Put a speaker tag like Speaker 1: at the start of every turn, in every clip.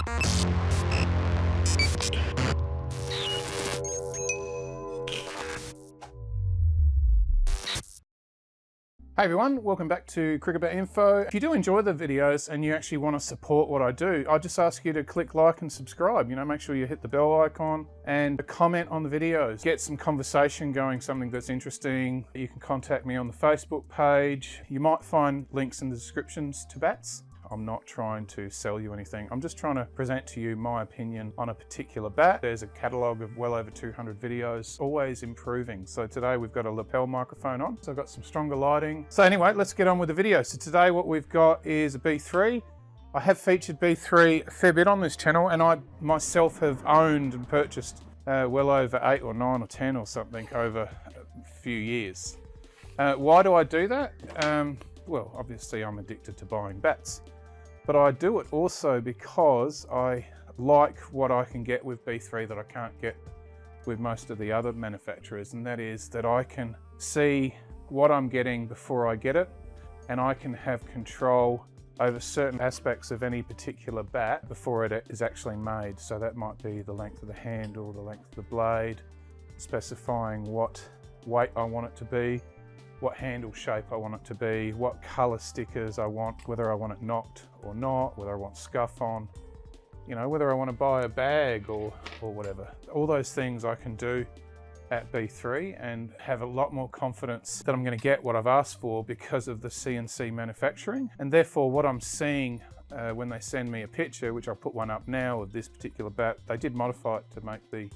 Speaker 1: Hey everyone, welcome back to CricketBatInfo. If you do enjoy the videos and you actually want to support what I do, I just ask you to click like and subscribe. Make sure you hit the bell icon and comment on the videos. Get some conversation going, something that's interesting. You can contact me on the Facebook page. You might find links in the descriptions to bats. I'm not trying to sell you anything. I'm just trying to present to you my opinion on a particular bat. There's a catalogue of well over 200 videos, always improving. So today we've got a lapel microphone on, so I've got some stronger lighting. So anyway, let's get on with the video. So today what we've got is a B3. I have featured B3 a fair bit on this channel, and I myself have owned and purchased well over 8 or 9 or 10 or something over a few years. Why do I do that? Well, obviously I'm addicted to buying bats. But I do it also because I like what I can get with B3 that I can't get with most of the other manufacturers, and that is that I can see what I'm getting before I get it, and I can have control over certain aspects of any particular bat before it is actually made. So that might be the length of the handle, the length of the blade, specifying what weight I want it to be, what handle shape I want it to be, what color stickers I want, whether I want it knocked or not, whether I want scuff on, whether I want to buy a bag or whatever. All those things I can do at B3 and have a lot more confidence that I'm going to get what I've asked for because of the CNC manufacturing. And therefore what I'm seeing when they send me a picture, which I'll put one up now of this particular bat, they did modify it to make the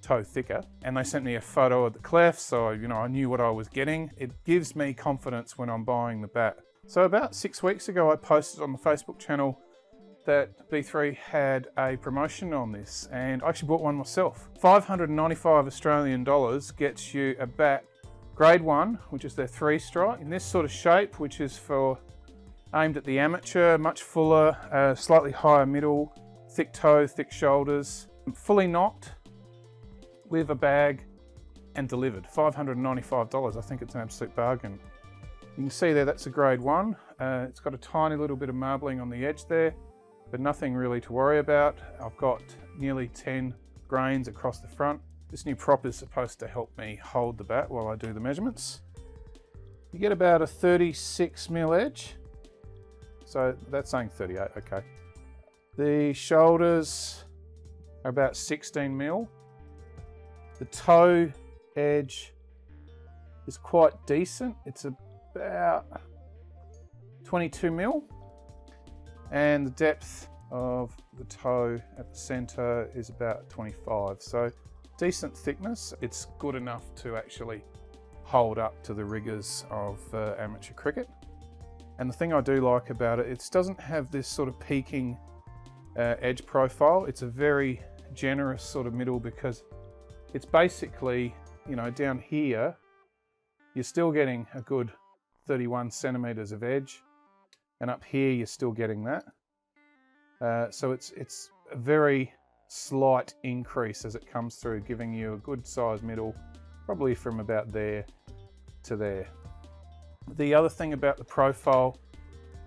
Speaker 1: toe thicker, and they sent me a photo of the clef, so I knew what I was getting. It gives me confidence when I'm buying the bat. So about 6 weeks ago I posted on the Facebook channel that B3 had a promotion on this, and I actually bought one myself. 595 Australian dollars gets you a bat grade 1, which is their 3-strike, in this sort of shape, which is aimed at the amateur, much fuller, slightly higher middle, thick toe, thick shoulders, fully knocked, with a bag and delivered. $595. I think it's an absolute bargain. You can see there that's a grade 1. It's got a tiny little bit of marbling on the edge there, but nothing really to worry about. I've got nearly 10 grains across the front. This new prop is supposed to help me hold the bat while I do the measurements. You get about a 36mm edge. So that's saying 38, okay. The shoulders are about 16mm. The toe edge is quite decent. It's about 22mm, and the depth of the toe at the center is about 25. So decent thickness. It's good enough to actually hold up to the rigors of amateur cricket. And the thing I do like about it, it doesn't have this sort of peaking edge profile. It's a very generous sort of middle, because it's basically, down here, you're still getting a good 31 centimeters of edge, and up here you're still getting that. So it's a very slight increase as it comes through, giving you a good size middle, probably from about there to there. The other thing about the profile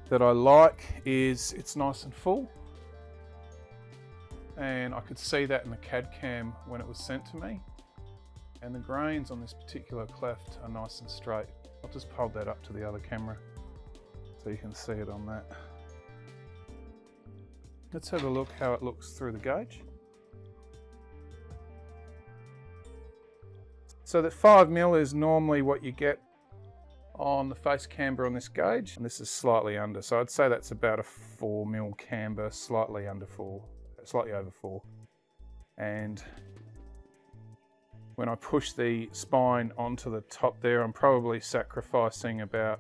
Speaker 1: that I like is it's nice and full. And I could see that in the CAD cam when it was sent to me. And the grains on this particular cleft are nice and straight. I'll just hold that up to the other camera so you can see it on that. Let's have a look how it looks through the gauge. So that 5mm is normally what you get on the face camber on this gauge, and this is slightly under. So I'd say that's about a 4mm camber, slightly under 4. Slightly over 4. And when I push the spine onto the top there, I'm probably sacrificing about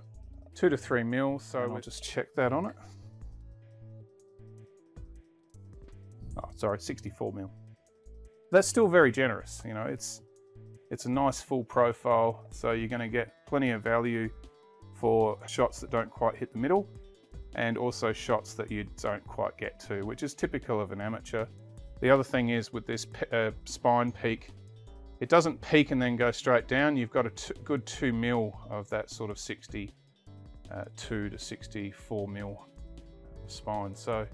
Speaker 1: 2 to 3mm, so we'll just check that on it. Oh, sorry, 64mm. That's still very generous, it's a nice full profile, so you're going to get plenty of value for shots that don't quite hit the middle, and also shots that you don't quite get to, which is typical of an amateur. The other thing is with this spine peak, it doesn't peak and then go straight down. You've got a good 2mm of that sort of 62 to 64mm spine. So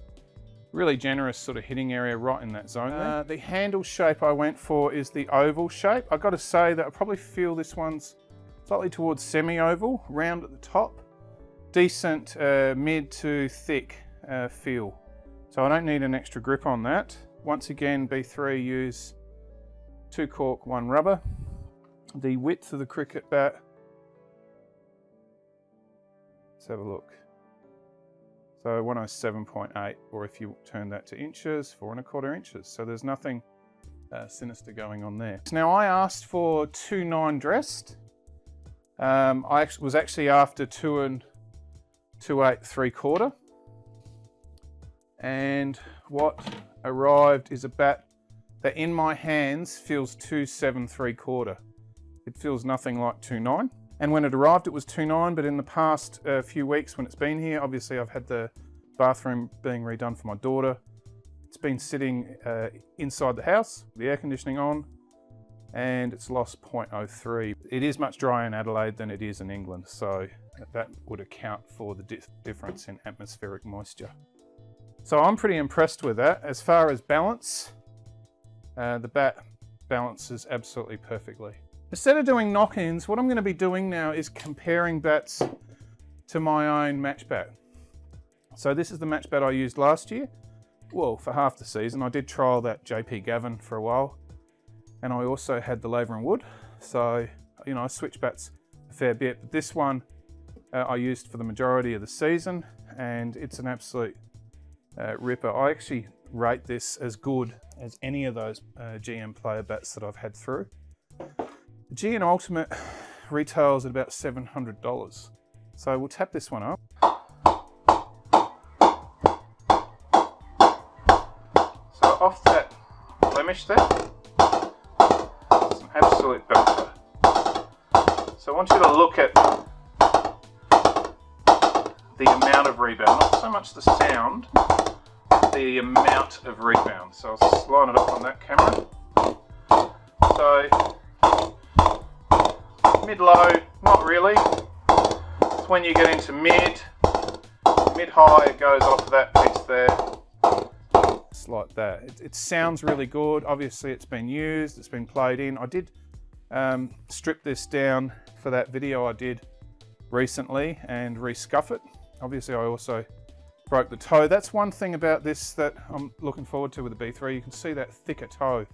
Speaker 1: Really generous sort of hitting area right in that zone there. The handle shape I went for is the oval shape. I've got to say that I probably feel this one's slightly towards semi-oval, round at the top. Decent mid to thick feel. So I don't need an extra grip on that. Once again, B3 use 2 cork, 1 rubber. The width of the cricket bat, let's have a look. So 107.8, or if you turn that to inches, 4 1/4 inches. So there's nothing sinister going on there. Now I asked for 2.9 dressed. I was actually after 2 and 2/8 3/4. And what arrived is a bat that in my hands feels 2.7 3/4. It feels nothing like 2.9. And when it arrived, it was 2.9, but in the past few weeks when it's been here, obviously I've had the bathroom being redone for my daughter. It's been sitting inside the house, the air conditioning on, and it's lost 0.03. It is much drier in Adelaide than it is in England, so that would account for the difference in atmospheric moisture. So I'm pretty impressed with that. As far as balance, the bat balances absolutely perfectly. Instead of doing knock-ins, what I'm going to be doing now is comparing bats to my own match bat. So this is the match bat I used last year. Well, for half the season. I did trial that JP Gavin for a while. And I also had the Laver and Wood. So, you know, I switched bats a fair bit. But this one I used for the majority of the season. And it's an absolute ripper. I actually rate this as good as any of those GM player bats that I've had through. The GN Ultimate retails at about $700. So we'll tap this one up. So off that blemish there, it's an absolute belter. So I want you to look at the amount of rebound, not so much the sound, the amount of rebound. So I'll line it up on that camera. So mid-low, not really. It's when you get into mid-high, it goes off that piece there. It's like that. It sounds really good. Obviously it's been used, it's been played in. I did strip this down for that video I did recently and rescuff it. Obviously I also broke the toe. That's one thing about this that I'm looking forward to with the B3. You can see that thicker toe.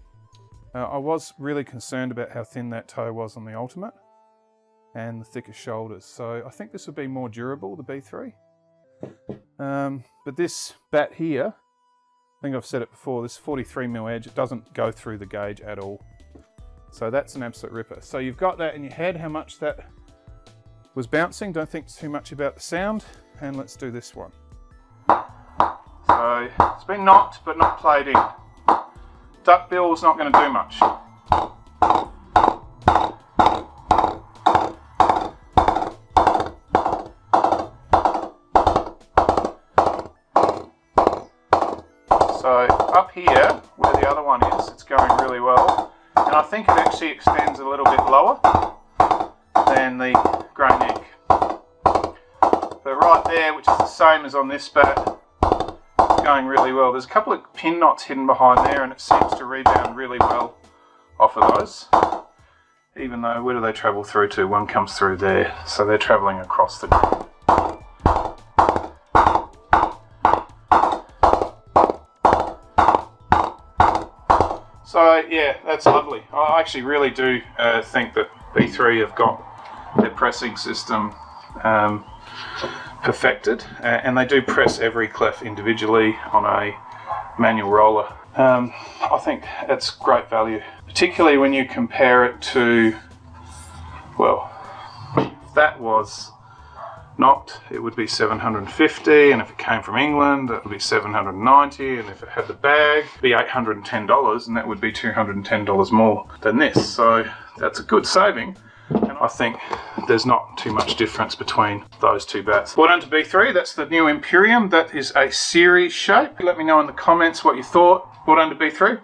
Speaker 1: I was really concerned about how thin that toe was on the Ultimate and the thicker shoulders. So I think this would be more durable, the B3. But this bat here, I think I've said it before, this 43mm edge, it doesn't go through the gauge at all. So that's an absolute ripper. So you've got that in your head, how much that was bouncing. Don't think too much about the sound. And let's do this one. So it's been knocked, but not played in. Duckbill's not going to do much. So up here, where the other one is, it's going really well. And I think it actually extends a little bit lower than the grey neck. But right there, which is the same as on this bat, it's going really well. There's a couple of pin knots hidden behind there and it seems to rebound really well off of those. Even though, where do they travel through to? One comes through there, so they're travelling across the ground. So yeah, that's lovely. I actually really do think that B3 have got their pressing system perfected, and they do press every clef individually on a manual roller. I think that's great value, particularly when you compare it to, well, if that was knocked, it would be $750, and if it came from England, it would be $790, and if it had the bag, it'd be $810, and that would be $210 more than this. So that's a good saving, and I think there's not too much difference between those two bats. Well done to B3, that's the new Imperium. That is a series shape. Let me know in the comments what you thought. Well done to B3.